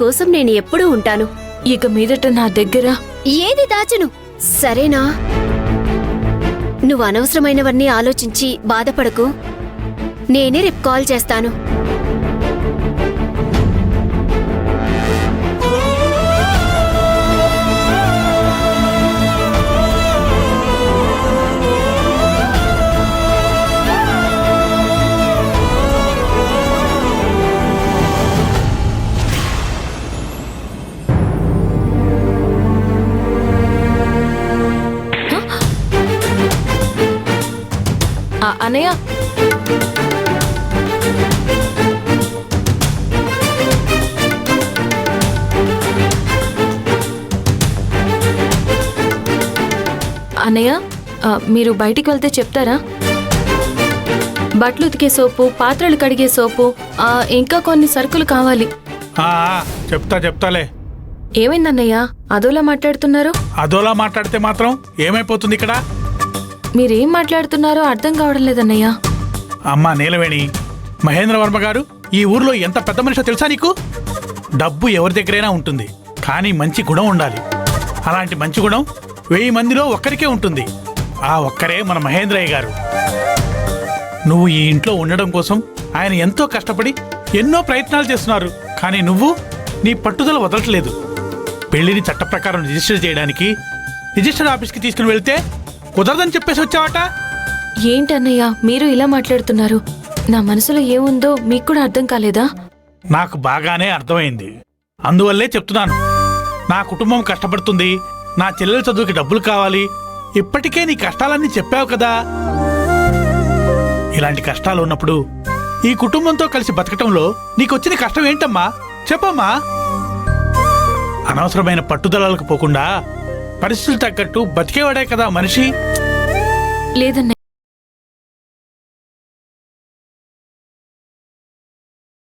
కోసం నేను ఎప్పుడూ ఉంటాను. ఇక మీదట నా దగ్గర ఏది దాచను, సరేనా? నువ్వు అనవసరమైనవన్నీ ఆలోచించి బాధపడకు. నేనే రేపు కాల్ చేస్తాను. అన్నయ్య, అన్నయ్య, మీరు బయటికి వెళ్తే చెప్తారా? బట్టలు ఉతికే సోపు, పాత్రలు కడిగే సోపు, ఇంకా కొన్ని సరుకులు కావాలి. చెప్తాలే. ఏమైందన్నయ్య అదోలా మాట్లాడుతున్నారు? అదోలా మాట్లాడితే మాత్రం ఏమైపోతుంది ఇక్కడ? మీరేం మాట్లాడుతున్నారో అర్థం కావడం లేదన్నయ్య. అమ్మా నీలవేణి, మహేంద్ర వర్మ గారు ఈ ఊర్లో ఎంత పెద్ద మనిషో తెలుసా నీకు? డబ్బు ఎవరి దగ్గరైనా ఉంటుంది, కానీ మంచి గుణం ఉండాలి. అలాంటి మంచి గుణం 1000 మందిలో ఒక్కరికే ఉంటుంది. ఆ ఒక్కరే మన మహేంద్రయ్య గారు. నువ్వు ఈ ఇంట్లో ఉండడం కోసం ఆయన ఎంతో కష్టపడి ఎన్నో ప్రయత్నాలు చేస్తున్నారు. కానీ నువ్వు నీ పట్టుదల వదలట్లేదు. పెళ్లిని చట్ట ప్రకారం రిజిస్టర్ చేయడానికి రిజిస్టర్ ఆఫీస్కి తీసుకుని వెళ్తే కుదరదని చెప్పేసి వచ్చావట. ఏంటన్నయ్య మీరు ఇలా మాట్లాడుతున్నారు? నా మనసులో ఏముందో మీకు కూడా అర్థం కాలేదా? నాకు బాగానే అర్థమైంది. అందువల్లే చెప్తున్నాను. నా కుటుంబం కష్టపడుతుంది, నా చెల్లెల చదువుకి డబ్బులు కావాలి. ఇప్పటికే నీ కష్టాలన్నీ చెప్పావు కదా. ఇలాంటి కష్టాలు ఉన్నప్పుడు ఈ కుటుంబంతో కలిసి బతకటంలో నీకొచ్చిన కష్టం ఏంటమ్మా? చెప్పమ్మా. అనవసరమైన పట్టుదలలకు పోకుండా పరిస్థితులు తగ్గట్టు బతికేవాడే కదా మనిషి. లేదన్నయ్య.